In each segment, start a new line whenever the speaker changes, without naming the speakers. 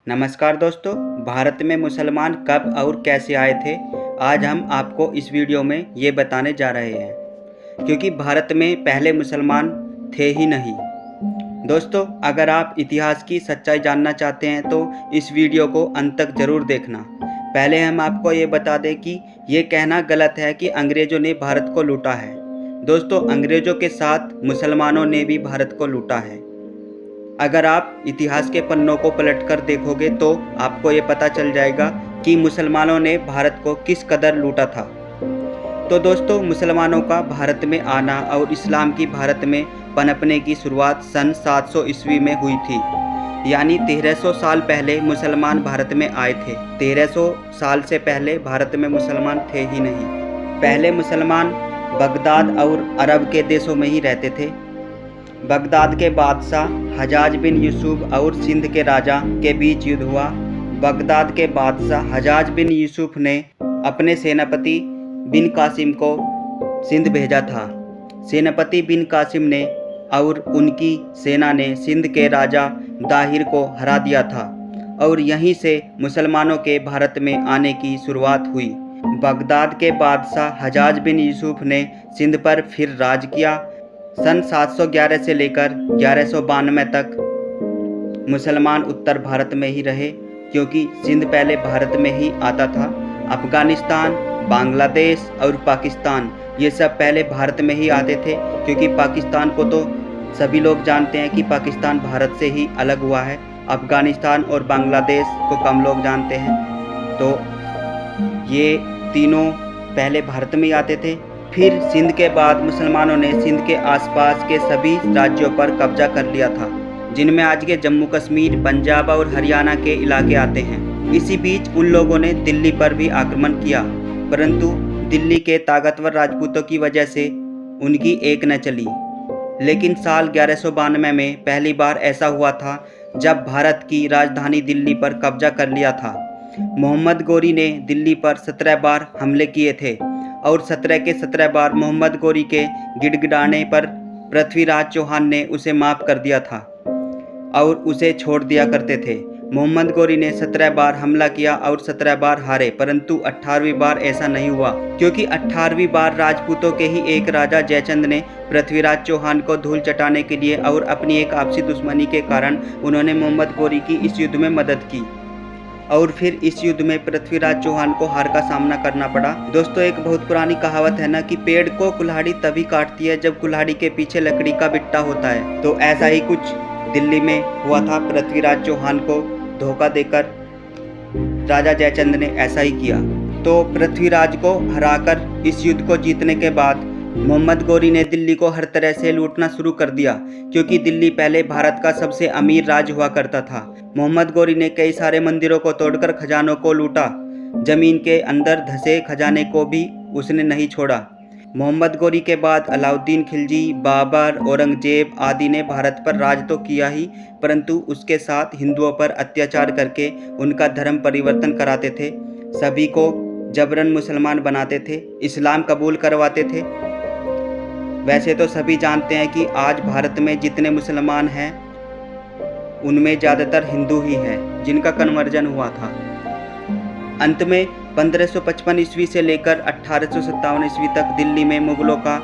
नमस्कार दोस्तों, भारत में मुसलमान कब और कैसे आए थे, आज हम आपको इस वीडियो में ये बताने जा रहे हैं, क्योंकि भारत में पहले मुसलमान थे ही नहीं। दोस्तों, अगर आप इतिहास की सच्चाई जानना चाहते हैं तो इस वीडियो को अंत तक ज़रूर देखना। पहले हम आपको ये बता दें कि ये कहना गलत है कि अंग्रेज़ों ने भारत को लूटा है। दोस्तों, अंग्रेज़ों के साथ मुसलमानों ने भी भारत को लूटा है। अगर आप इतिहास के पन्नों को पलटकर देखोगे तो आपको ये पता चल जाएगा कि मुसलमानों ने भारत को किस कदर लूटा था। तो दोस्तों, मुसलमानों का भारत में आना और इस्लाम की भारत में पनपने की शुरुआत सन 700 ईस्वी में हुई थी, यानी 1300 साल पहले मुसलमान भारत में आए थे। 1300 साल से पहले भारत में मुसलमान थे ही नहीं। पहले मुसलमान बगदाद और अरब के देशों में ही रहते थे। बगदाद के बादशाह हजाज बिन यूसुफ और सिंध के राजा के बीच युद्ध हुआ। बगदाद के बादशाह हजाज बिन यूसुफ ने अपने सेनापति बिन कासिम को सिंध भेजा था। सेनापति बिन कासिम ने और उनकी सेना ने सिंध के राजा दाहिर को हरा दिया था और यहीं से मुसलमानों के भारत में आने की शुरुआत हुई। बगदाद के बादशाह हजाज बिन यूसुफ ने सिंध पर फिर राज किया। सन 711 से लेकर 1192 तक मुसलमान उत्तर भारत में ही रहे, क्योंकि सिंध पहले भारत में ही आता था। अफ़गानिस्तान, बांग्लादेश और पाकिस्तान ये सब पहले भारत में ही आते थे, क्योंकि पाकिस्तान को तो सभी लोग जानते हैं कि पाकिस्तान भारत से ही अलग हुआ है। अफ़गानिस्तान और बांग्लादेश को कम लोग जानते हैं। तो ये तीनों पहले भारत में ही आते थे। फिर सिंध के बाद मुसलमानों ने सिंध के आसपास के सभी राज्यों पर कब्जा कर लिया था, जिनमें आज के जम्मू कश्मीर, पंजाब और हरियाणा के इलाके आते हैं। इसी बीच उन लोगों ने दिल्ली पर भी आक्रमण किया, परंतु दिल्ली के ताकतवर राजपूतों की वजह से उनकी एक न चली। लेकिन साल 1192 में पहली बार ऐसा हुआ था जब भारत की राजधानी दिल्ली पर कब्जा कर लिया था। मोहम्मद गोरी ने दिल्ली पर 17 बार हमले किए थे और 17 के 17 बार मोहम्मद गोरी के गिड़गिड़ाने पर पृथ्वीराज चौहान ने उसे माफ़ कर दिया था और उसे छोड़ दिया करते थे। मोहम्मद गोरी ने 17 बार हमला किया और 17 बार हारे, परंतु 18वीं बार ऐसा नहीं हुआ, क्योंकि 18वीं बार राजपूतों के ही एक राजा जयचंद ने पृथ्वीराज चौहान को धूल चटाने के लिए और अपनी एक आपसी दुश्मनी के कारण उन्होंने मोहम्मद गोरी की इस युद्ध में मदद की और फिर इस युद्ध में पृथ्वीराज चौहान को हार का सामना करना पड़ा। दोस्तों, एक बहुत पुरानी कहावत है ना कि पेड़ को कुल्हाड़ी तभी काटती है जब कुल्हाड़ी के पीछे लकड़ी का बिट्टा होता है। तो ऐसा ही कुछ दिल्ली में हुआ था। पृथ्वीराज चौहान को धोखा देकर राजा जयचंद ने ऐसा ही किया। तो पृथ्वीराज को हराकर इस युद्ध को जीतने के बाद मोहम्मद गोरी ने दिल्ली को हर तरह से लूटना शुरू कर दिया, क्योंकि दिल्ली पहले भारत का सबसे अमीर राज्य हुआ करता था। मोहम्मद गोरी ने कई सारे मंदिरों को तोड़कर खजानों को लूटा। जमीन के अंदर धंसे खजाने को भी उसने नहीं छोड़ा। मोहम्मद गोरी के बाद अलाउद्दीन खिलजी, बाबर, औरंगजेब आदि ने भारत पर राज तो किया ही, परंतु उसके साथ हिंदुओं पर अत्याचार करके उनका धर्म परिवर्तन कराते थे। सभी को जबरन मुसलमान बनाते थे, इस्लाम कबूल करवाते थे। वैसे तो सभी जानते हैं कि आज भारत में जितने मुसलमान हैं उनमें ज़्यादातर हिंदू ही हैं जिनका कन्वर्जन हुआ था। अंत में 1555 ईस्वी से लेकर 1857 ईस्वी तक दिल्ली में मुगलों का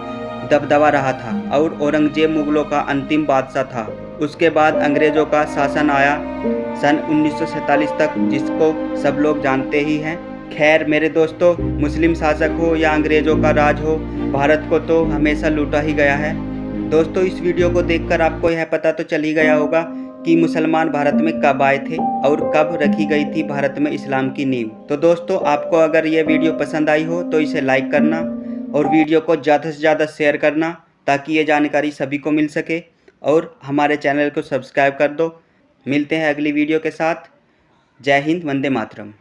दबदबा रहा था और औरंगजेब मुगलों का अंतिम बादशाह था। उसके बाद अंग्रेज़ों का शासन आया सन 1947 तक, जिसको सब लोग जानते ही हैं। खैर मेरे दोस्तों, मुस्लिम शासक हो या अंग्रेज़ों का राज हो, भारत को तो हमेशा लूटा ही गया है। दोस्तों, इस वीडियो को देखकर आपको यह पता तो चल ही गया होगा कि मुसलमान भारत में कब आए थे और कब रखी गई थी भारत में इस्लाम की नींव। तो दोस्तों, आपको अगर ये वीडियो पसंद आई हो तो इसे लाइक करना और वीडियो को ज़्यादा से ज़्यादा शेयर करना, ताकि ये जानकारी सभी को मिल सके, और हमारे चैनल को सब्सक्राइब कर दो। मिलते हैं अगली वीडियो के साथ। जय हिंद, वंदे मातरम।